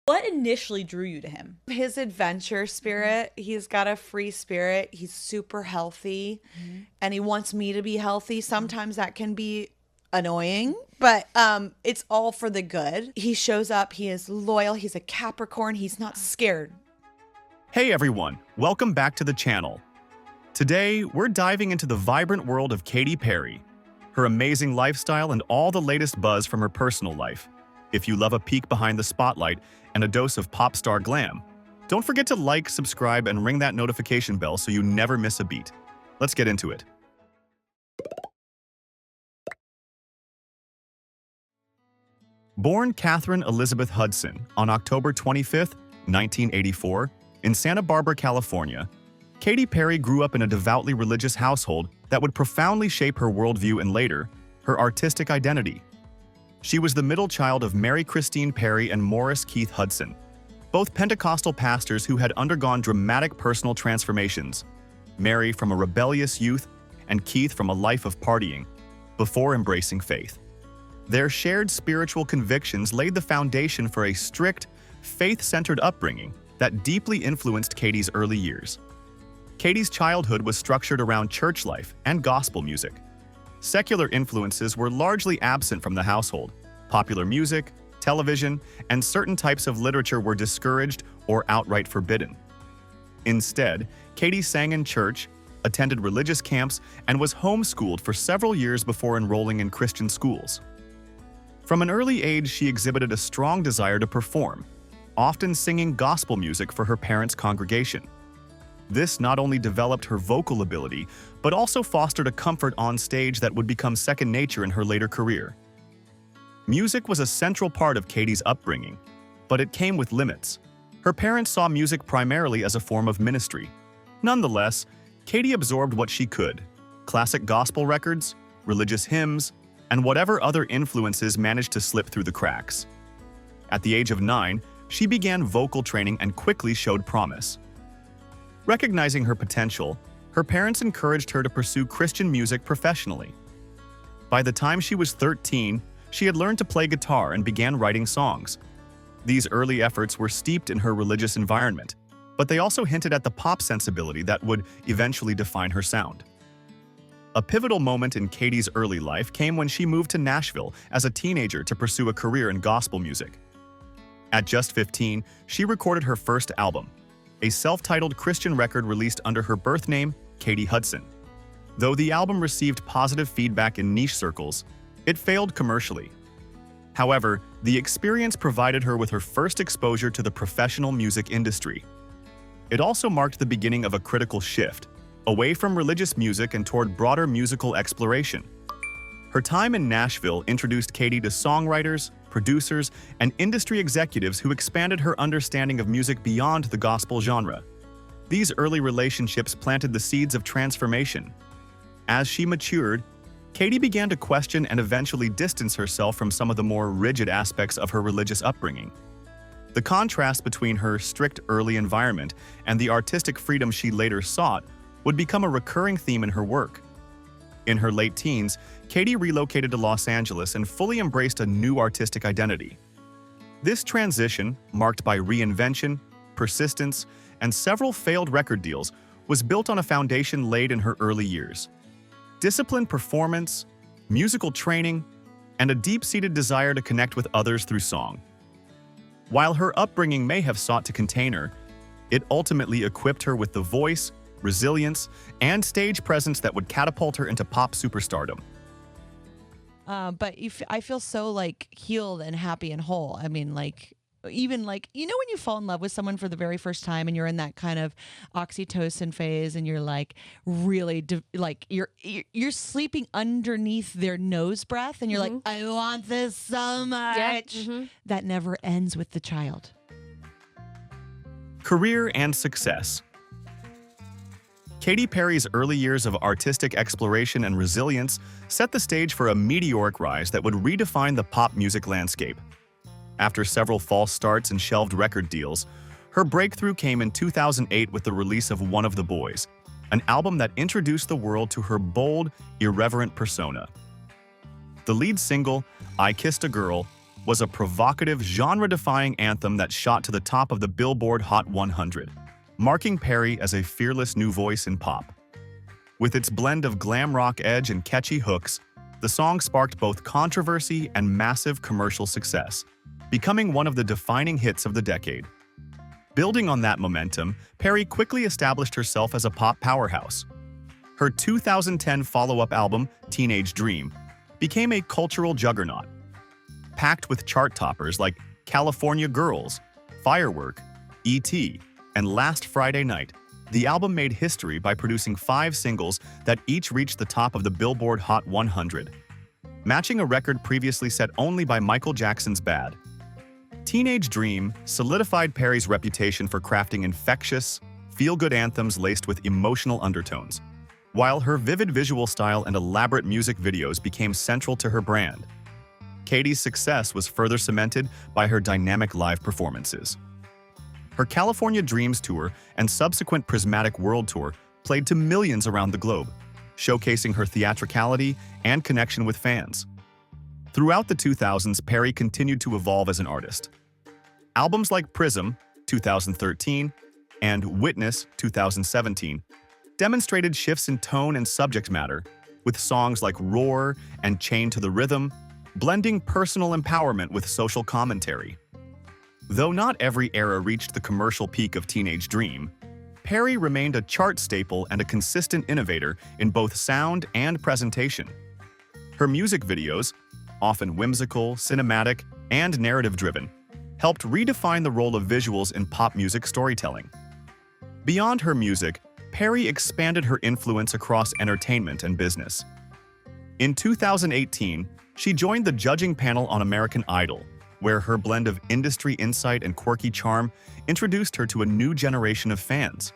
What initially drew you to him? His adventure spirit. He's got a free spirit. He's super healthy and he wants me to be healthy. Sometimes that can be annoying, but it's all for the good. He shows up. He is loyal. He's a Capricorn. He's not scared. Hey everyone, welcome back to the channel. Today, we're diving into the vibrant world of Katy Perry, her amazing lifestyle and all the latest buzz from her personal life. If you love a peek behind the spotlight and a dose of pop star glam, don't forget to like, subscribe, and ring that notification bell so you never miss a beat. Let's get into it. Born Catherine Elizabeth Hudson on October 25, 1984, in Santa Barbara, California, Katy Perry grew up in a devoutly religious household that would profoundly shape her worldview and later, her artistic identity. She was the middle child of Mary Christine Perry and Morris Keith Hudson, both Pentecostal pastors who had undergone dramatic personal transformations, Mary from a rebellious youth and Keith from a life of partying, before embracing faith. Their shared spiritual convictions laid the foundation for a strict, faith-centered upbringing that deeply influenced Katy's early years. Katy's childhood was structured around church life and gospel music. Secular influences were largely absent from the household. Popular music, television, and certain types of literature were discouraged or outright forbidden. Instead, Katy sang in church, attended religious camps, and was homeschooled for several years before enrolling in Christian schools. From an early age, she exhibited a strong desire to perform, often singing gospel music for her parents' congregation. This not only developed her vocal ability, but also fostered a comfort on stage that would become second nature in her later career. Music was a central part of Katy's upbringing, but it came with limits. Her parents saw music primarily as a form of ministry. Nonetheless, Katy absorbed what she could: classic gospel records, religious hymns, and whatever other influences managed to slip through the cracks. At the age of 9, she began vocal training and quickly showed promise. Recognizing her potential, her parents encouraged her to pursue Christian music professionally. By the time she was 13, she had learned to play guitar and began writing songs. These early efforts were steeped in her religious environment, but they also hinted at the pop sensibility that would eventually define her sound. A pivotal moment in Katy's early life came when she moved to Nashville as a teenager to pursue a career in gospel music. At just 15, she recorded her first album, a self-titled Christian record released under her birth name, Katy Hudson. Though the album received positive feedback in niche circles, it failed commercially. However, the experience provided her with her first exposure to the professional music industry. It also marked the beginning of a critical shift, away from religious music and toward broader musical exploration. Her time in Nashville introduced Katy to songwriters, producers, and industry executives who expanded her understanding of music beyond the gospel genre. These early relationships planted the seeds of transformation. As she matured, Katy began to question and eventually distance herself from some of the more rigid aspects of her religious upbringing. The contrast between her strict early environment and the artistic freedom she later sought would become a recurring theme in her work. In her late teens, Katy relocated to Los Angeles and fully embraced a new artistic identity. This transition, marked by reinvention, persistence, and several failed record deals, was built on a foundation laid in her early years. Disciplined performance, musical training, and a deep-seated desire to connect with others through song. While her upbringing may have sought to contain her, it ultimately equipped her with the voice, resilience, and stage presence that would catapult her into pop superstardom. But I feel so like healed and happy and whole. I mean, like, even like, you know, when you fall in love with someone for the very first time and you're in that kind of oxytocin phase and you're like really like you're sleeping underneath their nose breath and you're like, I want this so much. That never ends with the child. Career and success. Katy Perry's early years of artistic exploration and resilience set the stage for a meteoric rise that would redefine the pop music landscape. After several false starts and shelved record deals, her breakthrough came in 2008 with the release of One of the Boys, an album that introduced the world to her bold, irreverent persona. The lead single, I Kissed a Girl, was a provocative, genre-defying anthem that shot to the top of the Billboard Hot 100, marking Perry as a fearless new voice in pop. With its blend of glam rock edge and catchy hooks, the song sparked both controversy and massive commercial success, becoming one of the defining hits of the decade. Building on that momentum, Perry quickly established herself as a pop powerhouse. Her 2010 follow-up album, Teenage Dream, became a cultural juggernaut. Packed with chart toppers like California Girls, Firework, E.T., and Last Friday Night, the album made history by producing 5 singles that each reached the top of the Billboard Hot 100, matching a record previously set only by Michael Jackson's Bad. Teenage Dream solidified Perry's reputation for crafting infectious, feel-good anthems laced with emotional undertones, while her vivid visual style and elaborate music videos became central to her brand. Katy's success was further cemented by her dynamic live performances. Her California Dreams tour and subsequent Prismatic World tour played to millions around the globe, showcasing her theatricality and connection with fans. Throughout the 2000s, Perry continued to evolve as an artist. Albums like Prism, 2013, and Witness, 2017, demonstrated shifts in tone and subject matter, with songs like Roar and Chained to the Rhythm blending personal empowerment with social commentary. Though not every era reached the commercial peak of Teenage Dream, Perry remained a chart staple and a consistent innovator in both sound and presentation. Her music videos, often whimsical, cinematic, and narrative-driven, helped redefine the role of visuals in pop music storytelling. Beyond her music, Perry expanded her influence across entertainment and business. In 2018, she joined the judging panel on American Idol, where her blend of industry insight and quirky charm introduced her to a new generation of fans.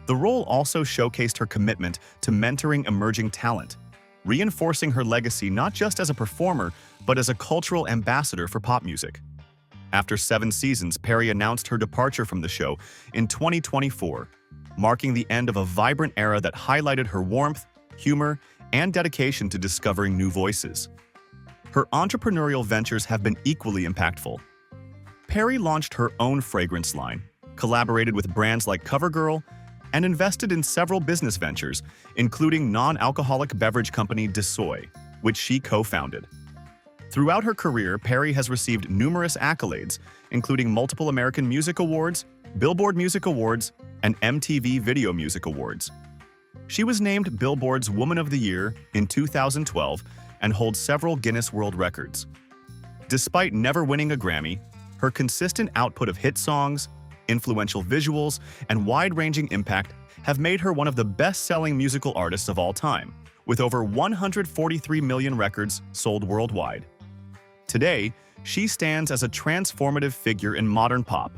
The role also showcased her commitment to mentoring emerging talent, reinforcing her legacy not just as a performer, but as a cultural ambassador for pop music. After 7 seasons, Perry announced her departure from the show in 2024, marking the end of a vibrant era that highlighted her warmth, humor, and dedication to discovering new voices. Her entrepreneurial ventures have been equally impactful. Perry launched her own fragrance line, collaborated with brands like CoverGirl, and invested in several business ventures, including non-alcoholic beverage company DeSoy, which she co-founded. Throughout her career, Perry has received numerous accolades, including multiple American Music Awards, Billboard Music Awards, and MTV Video Music Awards. She was named Billboard's Woman of the Year in 2012 and holds several Guinness World Records. Despite never winning a Grammy, her consistent output of hit songs, influential visuals, and wide-ranging impact have made her one of the best-selling musical artists of all time, with over 143 million records sold worldwide. Today, she stands as a transformative figure in modern pop,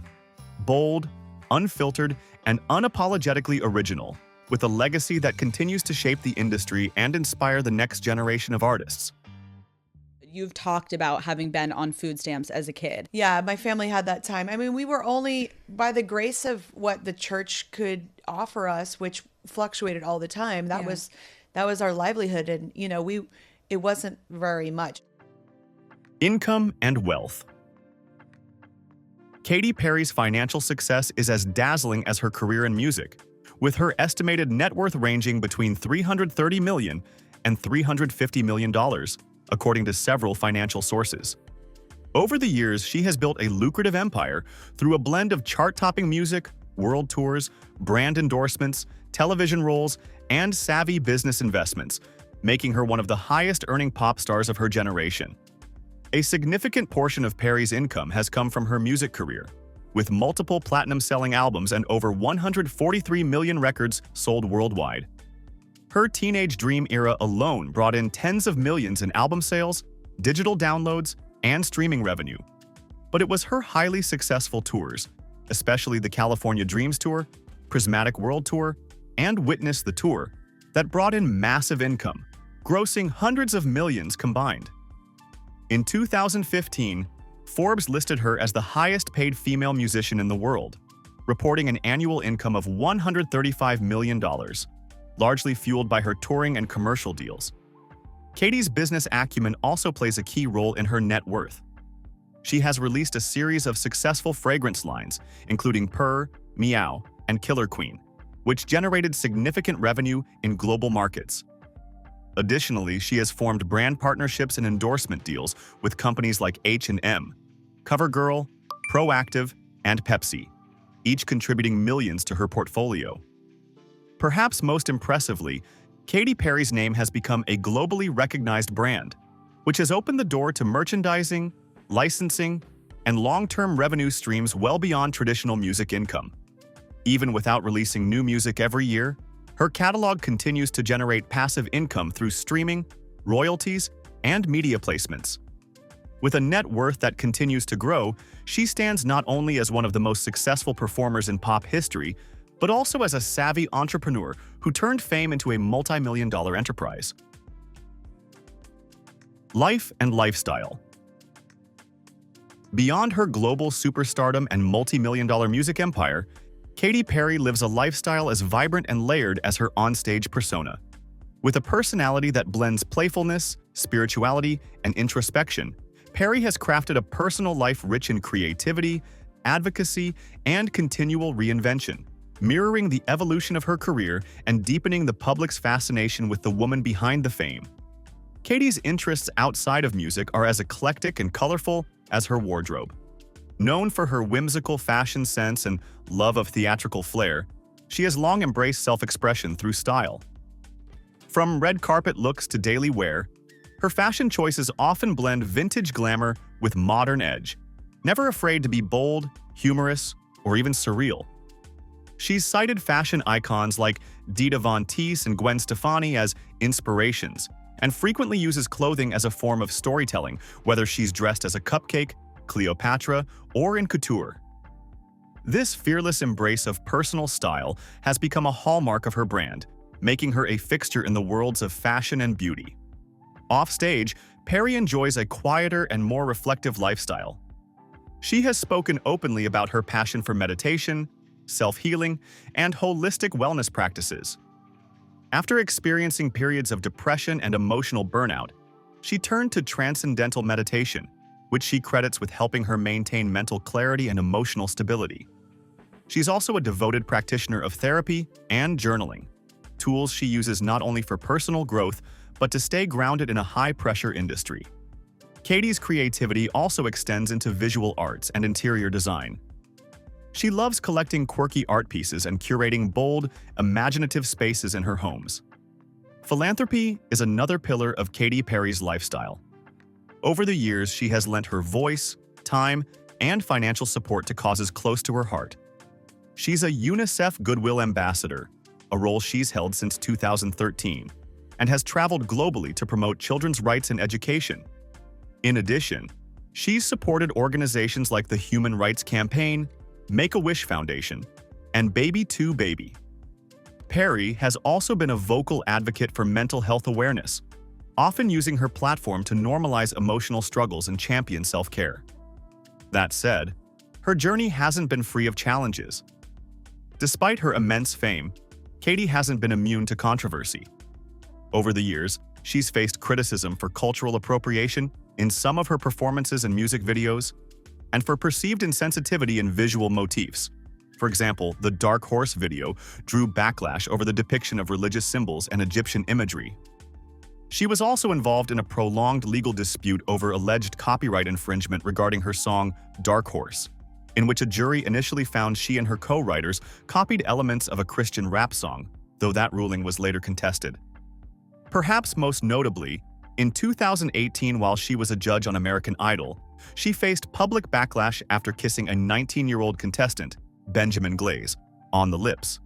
bold, unfiltered, and unapologetically original, with a legacy that continues to shape the industry and inspire the next generation of artists. You've talked about having been on food stamps as a kid. Yeah, my family had that time. I mean, we were only, by the grace of what the church could offer us, which fluctuated all the time, that was our livelihood. And, it wasn't very much. Income and wealth. Katy Perry's financial success is as dazzling as her career in music, with her estimated net worth ranging between $330 million and $350 million, according to several financial sources. Over the years, she has built a lucrative empire through a blend of chart-topping music, world tours, brand endorsements, television roles, and savvy business investments, making her one of the highest-earning pop stars of her generation. A significant portion of Perry's income has come from her music career, with multiple platinum-selling albums and over 143 million records sold worldwide. Her Teenage Dream era alone brought in tens of millions in album sales, digital downloads, and streaming revenue. But it was her highly successful tours, especially the California Dreams Tour, Prismatic World Tour, and Witness the Tour, that brought in massive income, grossing hundreds of millions combined. In 2015, Forbes listed her as the highest-paid female musician in the world, reporting an annual income of $135 million, largely fueled by her touring and commercial deals. Katy's business acumen also plays a key role in her net worth. she has released a series of successful fragrance lines, including Purr, Meow, and Killer Queen, which generated significant revenue in global markets. Additionally, she has formed brand partnerships and endorsement deals with companies like H&M, CoverGirl, Proactive, and Pepsi, each contributing millions to her portfolio. Perhaps most impressively, Katy Perry's name has become a globally recognized brand, which has opened the door to merchandising, licensing, and long-term revenue streams well beyond traditional music income. Even without releasing new music every year, her catalog continues to generate passive income through streaming, royalties, and media placements. With a net worth that continues to grow, she stands not only as one of the most successful performers in pop history, but also as a savvy entrepreneur who turned fame into a multi-million-dollar enterprise. Life and lifestyle. Beyond her global superstardom and multi-million-dollar music empire, Katy Perry lives a lifestyle as vibrant and layered as her onstage persona. With a personality that blends playfulness, spirituality, and introspection, Perry has crafted a personal life rich in creativity, advocacy, and continual reinvention, mirroring the evolution of her career and deepening the public's fascination with the woman behind the fame. Katy's interests outside of music are as eclectic and colorful as her wardrobe. Known for her whimsical fashion sense and love of theatrical flair, she has long embraced self-expression through style. From red carpet looks to daily wear, her fashion choices often blend vintage glamour with modern edge, never afraid to be bold, humorous, or even surreal. She's cited fashion icons like Dita Von Teese and Gwen Stefani as inspirations, and frequently uses clothing as a form of storytelling, whether she's dressed as a cupcake, Cleopatra, or in couture. This fearless embrace of personal style has become a hallmark of her brand, making her a fixture in the worlds of fashion and beauty. Offstage, Perry enjoys a quieter and more reflective lifestyle. She has spoken openly about her passion for meditation, self-healing, and holistic wellness practices. After experiencing periods of depression and emotional burnout, she turned to transcendental meditation, which she credits with helping her maintain mental clarity and emotional stability. She's also a devoted practitioner of therapy and journaling, tools she uses not only for personal growth, but to stay grounded in a high-pressure industry. Katy's creativity also extends into visual arts and interior design. She loves collecting quirky art pieces and curating bold, imaginative spaces in her homes. Philanthropy is another pillar of Katy Perry's lifestyle. Over the years, she has lent her voice, time, and financial support to causes close to her heart. She's a UNICEF Goodwill Ambassador, a role she's held since 2013, and has traveled globally to promote children's rights and education. In addition, she's supported organizations like the Human Rights Campaign, Make-A-Wish Foundation, and Baby2Baby. Perry has also been a vocal advocate for mental health awareness, often using her platform to normalize emotional struggles and champion self-care. That said, her journey hasn't been free of challenges. Despite her immense fame, Katy hasn't been immune to controversy. Over the years, she's faced criticism for cultural appropriation in some of her performances and music videos, and for perceived insensitivity in visual motifs. For example, the Dark Horse video drew backlash over the depiction of religious symbols and Egyptian imagery. She was also involved in a prolonged legal dispute over alleged copyright infringement regarding her song Dark Horse, in which a jury initially found she and her co-writers copied elements of a Christian rap song, though that ruling was later contested. Perhaps most notably, in 2018 while she was a judge on American Idol, she faced public backlash after kissing a 19-year-old contestant, Benjamin Glaze, on the lips,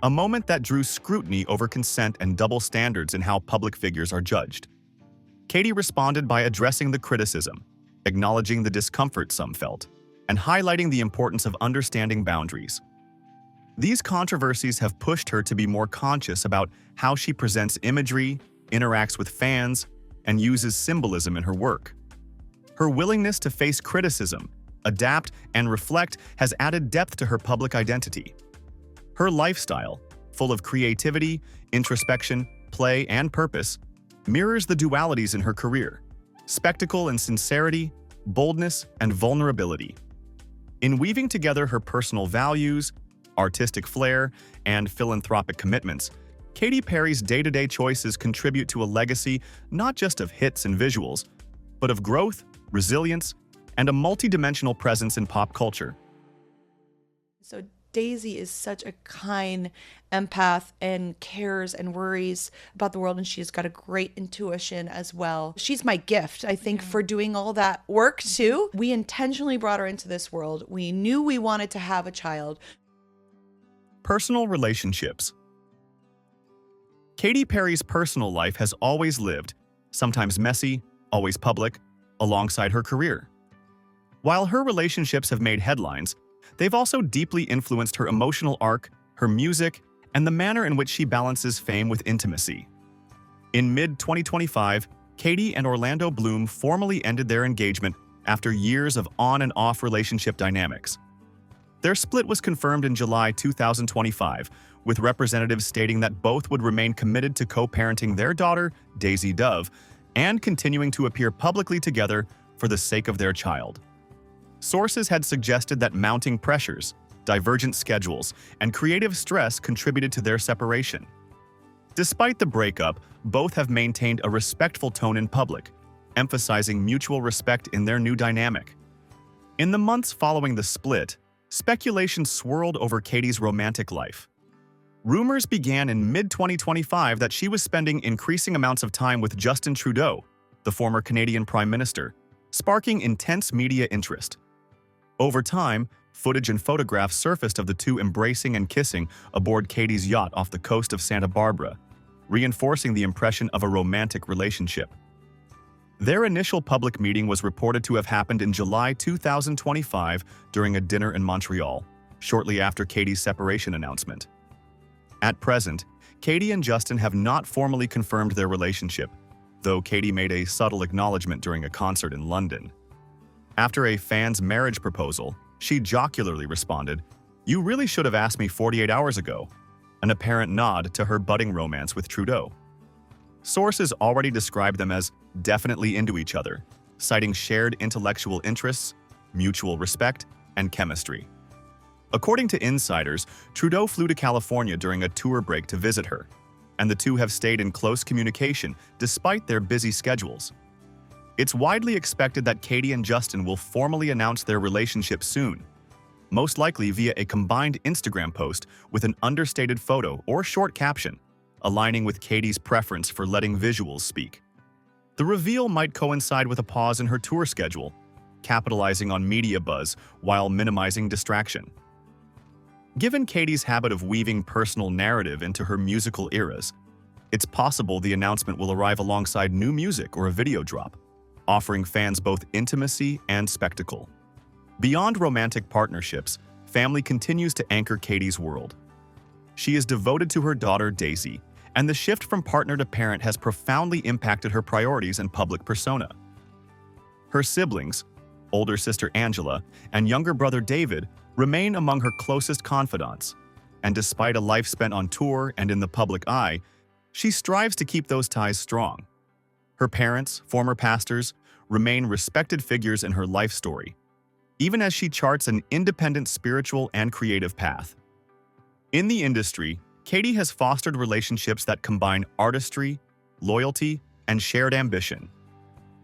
a moment that drew scrutiny over consent and double standards in how public figures are judged. Katy responded by addressing the criticism, acknowledging the discomfort some felt, and highlighting the importance of understanding boundaries. These controversies have pushed her to be more conscious about how she presents imagery, interacts with fans, and uses symbolism in her work. Her willingness to face criticism, adapt, and reflect has added depth to her public identity. Her lifestyle, full of creativity, introspection, play, and purpose, mirrors the dualities in her career: spectacle and sincerity, boldness, and vulnerability. In weaving together her personal values, artistic flair, and philanthropic commitments, Katy Perry's day-to-day choices contribute to a legacy not just of hits and visuals, but of growth, resilience, and a multidimensional presence in pop culture. So Daisy is such a kind empath and cares and worries about the world, and she's got a great intuition as well. She's my gift, I think, for doing all that work too. We intentionally brought her into this world. We knew we wanted to have a child. Personal relationships. Katy Perry's personal life has always lived, sometimes messy, always public, alongside her career. While her relationships have made headlines, they've also deeply influenced her emotional arc, her music, and the manner in which she balances fame with intimacy. In mid-2025, Katy and Orlando Bloom formally ended their engagement after years of on and off relationship dynamics. Their split was confirmed in July 2025, with representatives stating that both would remain committed to co-parenting their daughter, Daisy Dove, and continuing to appear publicly together for the sake of their child. Sources had suggested that mounting pressures, divergent schedules, and creative stress contributed to their separation. Despite the breakup, both have maintained a respectful tone in public, emphasizing mutual respect in their new dynamic. In the months following the split, speculation swirled over Katy's romantic life. Rumors began in mid-2025 that she was spending increasing amounts of time with Justin Trudeau, the former Canadian Prime Minister, sparking intense media interest. Over time, footage and photographs surfaced of the two embracing and kissing aboard Katy's yacht off the coast of Santa Barbara, reinforcing the impression of a romantic relationship. Their initial public meeting was reported to have happened in July 2025 during a dinner in Montreal, shortly after Katy's separation announcement. At present, Katy and Justin have not formally confirmed their relationship, though Katy made a subtle acknowledgement during a concert in London. After a fan's marriage proposal, she jocularly responded, "You really should have asked me 48 hours ago," an apparent nod to her budding romance with Trudeau. Sources already describe them as definitely into each other, citing shared intellectual interests, mutual respect, and chemistry. According to insiders, Trudeau flew to California during a tour break to visit her, and the two have stayed in close communication despite their busy schedules. It's widely expected that Katy and Justin will formally announce their relationship soon, most likely via a combined Instagram post with an understated photo or short caption, aligning with Katy's preference for letting visuals speak. The reveal might coincide with a pause in her tour schedule, capitalizing on media buzz while minimizing distraction. Given Katy's habit of weaving personal narrative into her musical eras, it's possible the announcement will arrive alongside new music or a video drop, offering fans both intimacy and spectacle. Beyond romantic partnerships, family continues to anchor Katy's world. She is devoted to her daughter, Daisy, and the shift from partner to parent has profoundly impacted her priorities and public persona. Her siblings, older sister Angela and younger brother David, remain among her closest confidants, and despite a life spent on tour and in the public eye, she strives to keep those ties strong. Her parents, former pastors, remain respected figures in her life story, even as she charts an independent spiritual and creative path. In the industry, Katy has fostered relationships that combine artistry, loyalty, and shared ambition.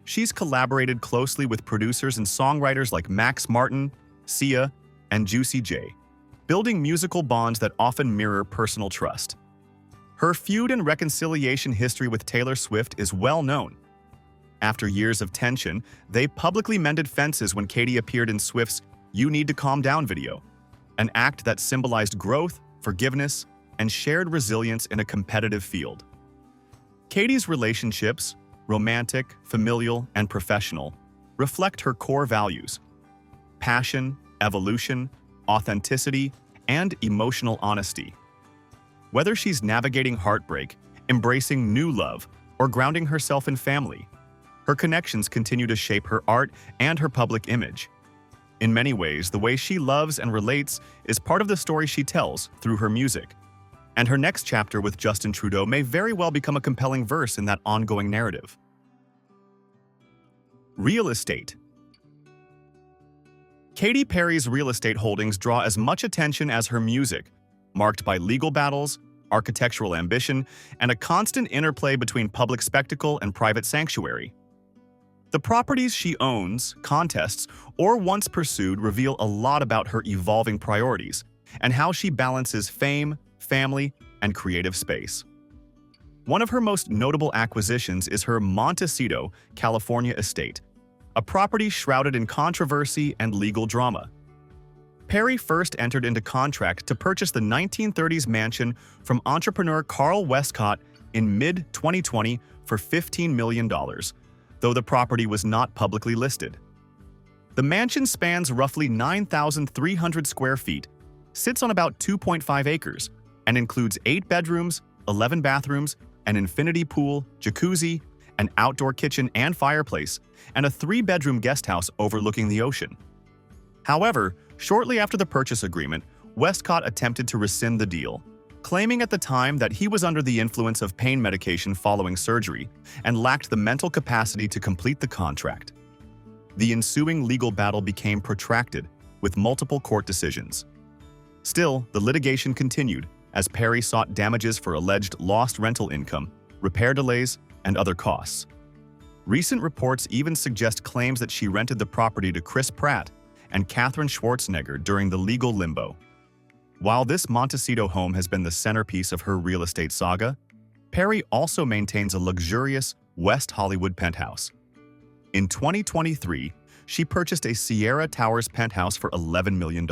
She's collaborated closely with producers and songwriters like Max Martin, Sia, and Juicy J, building musical bonds that often mirror personal trust. Her feud and reconciliation history with Taylor Swift is well known. After years of tension, they publicly mended fences when Katy appeared in Swift's "You Need to Calm Down" video, an act that symbolized growth, forgiveness, and shared resilience in a competitive field. Katy's relationships, romantic, familial, and professional, reflect her core values: passion, evolution, authenticity, and emotional honesty. Whether she's navigating heartbreak, embracing new love, or grounding herself in family, her connections continue to shape her art and her public image. In many ways, the way she loves and relates is part of the story she tells through her music, and her next chapter with Justin Trudeau may very well become a compelling verse in that ongoing narrative. Real estate. Katy Perry's real estate holdings draw as much attention as her music, marked by legal battles, architectural ambition, and a constant interplay between public spectacle and private sanctuary. The properties she owns, contests, or once pursued reveal a lot about her evolving priorities and how she balances fame, family, and creative space. One of her most notable acquisitions is her Montecito, California estate, a property shrouded in controversy and legal drama. Perry first entered into contract to purchase the 1930s mansion from entrepreneur Carl Westcott in mid-2020 for $15 million, though the property was not publicly listed. The mansion spans roughly 9,300 square feet, sits on about 2.5 acres, and includes 8 bedrooms, 11 bathrooms, an infinity pool, jacuzzi, an outdoor kitchen and fireplace, and a 3-bedroom guest house overlooking the ocean. However, shortly after the purchase agreement, Westcott attempted to rescind the deal, claiming at the time that he was under the influence of pain medication following surgery and lacked the mental capacity to complete the contract. The ensuing legal battle became protracted, with multiple court decisions. Still, the litigation continued as Perry sought damages for alleged lost rental income, repair delays, and other costs. Recent reports even suggest claims that she rented the property to Chris Pratt and Katherine Schwarzenegger during the legal limbo. While this Montecito home has been the centerpiece of her real estate saga, Perry also maintains a luxurious West Hollywood penthouse. In 2023, she purchased a Sierra Towers penthouse for $11 million.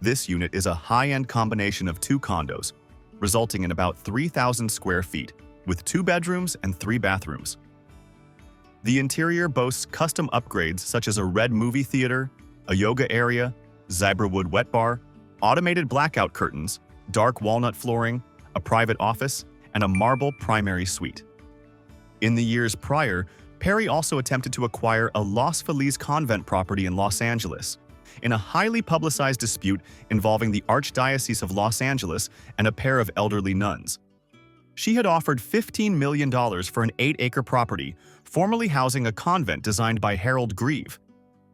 This unit is a high-end combination of 2 condos, resulting in about 3,000 square feet, with 2 bedrooms and 3 bathrooms. The interior boasts custom upgrades such as a red movie theater, a yoga area, Zyberwood wet bar, automated blackout curtains, dark walnut flooring, a private office, and a marble primary suite. In the years prior, Perry also attempted to acquire a Los Feliz convent property in Los Angeles, in a highly publicized dispute involving the Archdiocese of Los Angeles and a pair of elderly nuns. She had offered $15 million for an 8-acre property, formerly housing a convent designed by Harold Grieve.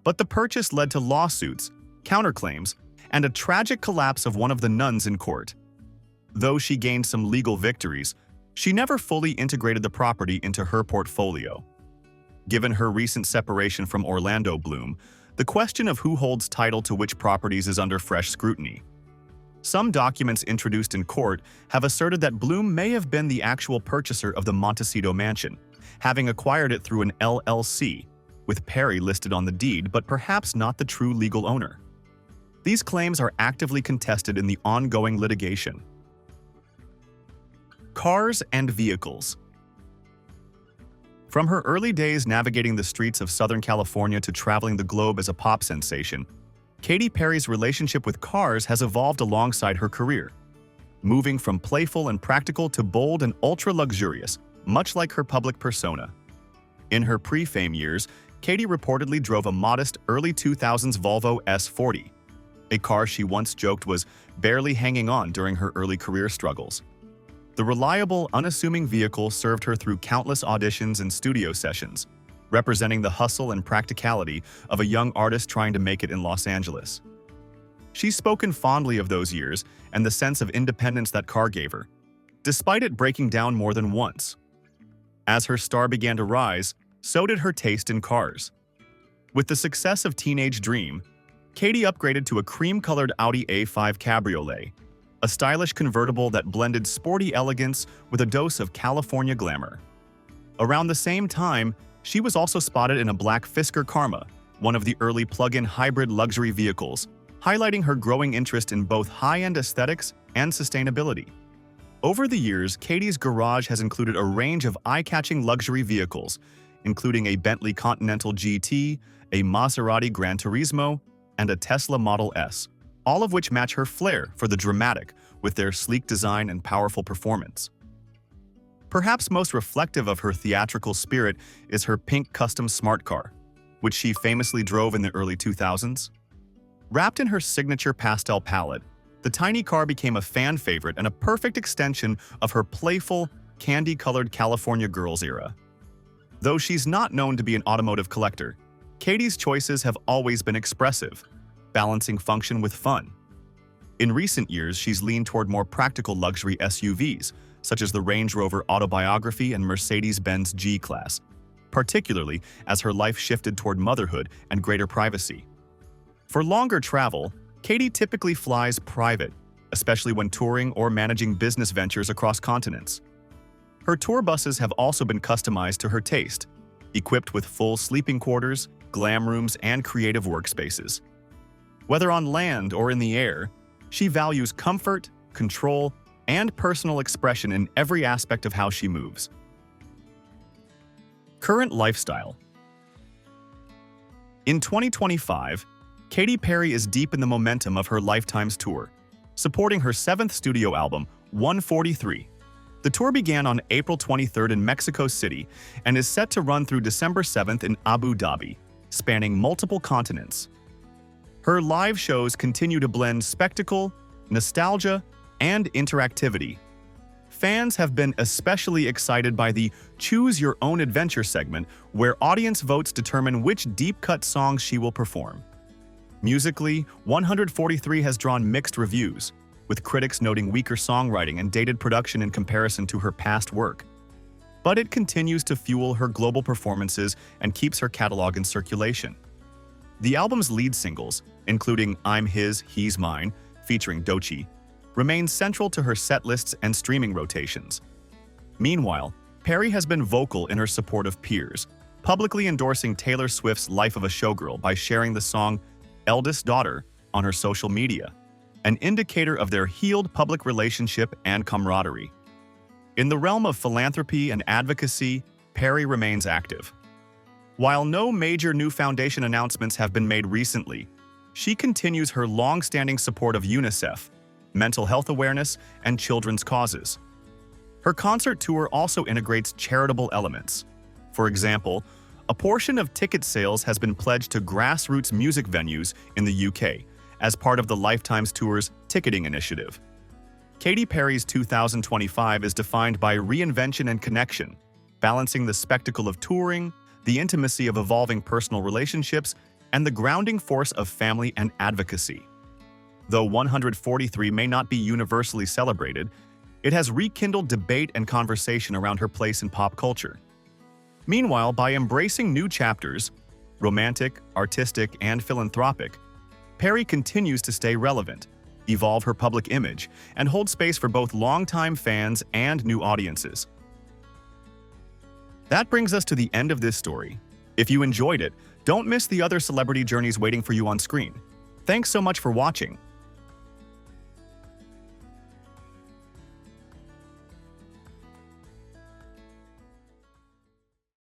But the purchase led to lawsuits, counterclaims, and a tragic collapse of one of the nuns in court. Though she gained some legal victories, she never fully integrated the property into her portfolio. Given her recent separation from Orlando Bloom, the question of who holds title to which properties is under fresh scrutiny. Some documents introduced in court have asserted that Bloom may have been the actual purchaser of the Montecito mansion, having acquired it through an LLC, with Perry listed on the deed but perhaps not the true legal owner. These claims are actively contested in the ongoing litigation. Cars and vehicles. From her early days navigating the streets of Southern California to traveling the globe as a pop sensation, Katy Perry's relationship with cars has evolved alongside her career, moving from playful and practical to bold and ultra-luxurious, much like her public persona. In her pre-fame years, Katy reportedly drove a modest early 2000s Volvo S40, a car she once joked was barely hanging on during her early career struggles. The reliable, unassuming vehicle served her through countless auditions and studio sessions, representing the hustle and practicality of a young artist trying to make it in Los Angeles. She's spoken fondly of those years and the sense of independence that car gave her, despite it breaking down more than once. As her star began to rise, so did her taste in cars. With the success of Teenage Dream, Katy upgraded to a cream-colored Audi A5 Cabriolet, a stylish convertible that blended sporty elegance with a dose of California glamour. Around the same time, she was also spotted in a black Fisker Karma, one of the early plug-in hybrid luxury vehicles, highlighting her growing interest in both high-end aesthetics and sustainability. Over the years, Katy's garage has included a range of eye-catching luxury vehicles, including a Bentley Continental GT, a Maserati Gran Turismo, and a Tesla Model S, all of which match her flair for the dramatic with their sleek design and powerful performance. Perhaps most reflective of her theatrical spirit is her pink custom smart car, which she famously drove in the early 2000s. Wrapped in her signature pastel palette, the tiny car became a fan favorite and a perfect extension of her playful, candy-colored California Girls era. Though she's not known to be an automotive collector, Katy's choices have always been expressive, balancing function with fun. In recent years, she's leaned toward more practical luxury SUVs, such as the Range Rover Autobiography and Mercedes-Benz G-Class, particularly as her life shifted toward motherhood and greater privacy. For longer travel, Katy typically flies private, especially when touring or managing business ventures across continents. Her tour buses have also been customized to her taste, equipped with full sleeping quarters, glam rooms, and creative workspaces. Whether on land or in the air, she values comfort, control, and personal expression in every aspect of how she moves. Current lifestyle. In 2025, Katy Perry is deep in the momentum of her Lifetimes tour, supporting her 7th studio album, 143. The tour began on April 23rd in Mexico City and is set to run through December 7th in Abu Dhabi, spanning multiple continents. Her live shows continue to blend spectacle, nostalgia, and interactivity. Fans have been especially excited by the Choose Your Own Adventure segment, where audience votes determine which deep-cut songs she will perform. Musically, 143 has drawn mixed reviews, with critics noting weaker songwriting and dated production in comparison to her past work. But it continues to fuel her global performances and keeps her catalog in circulation. The album's lead singles, including I'm His, He's Mine, featuring Doechii, remain central to her set lists and streaming rotations. Meanwhile, Perry has been vocal in her support of peers, publicly endorsing Taylor Swift's Life of a Showgirl by sharing the song Eldest Daughter on her social media, an indicator of their healed public relationship and camaraderie. In the realm of philanthropy and advocacy, Perry remains active. While no major new foundation announcements have been made recently, she continues her long-standing support of UNICEF, mental health awareness, and children's causes. Her concert tour also integrates charitable elements. For example, a portion of ticket sales has been pledged to grassroots music venues in the UK as part of the Lifetimes Tour's ticketing initiative. Katy Perry's 2025 is defined by reinvention and connection, balancing the spectacle of touring, the intimacy of evolving personal relationships, and the grounding force of family and advocacy. Though 143 may not be universally celebrated, it has rekindled debate and conversation around her place in pop culture. Meanwhile, by embracing new chapters, romantic, artistic, and philanthropic, Perry continues to stay relevant, evolve her public image, and hold space for both longtime fans and new audiences. That brings us to the end of this story. If you enjoyed it, don't miss the other celebrity journeys waiting for you on screen. Thanks so much for watching.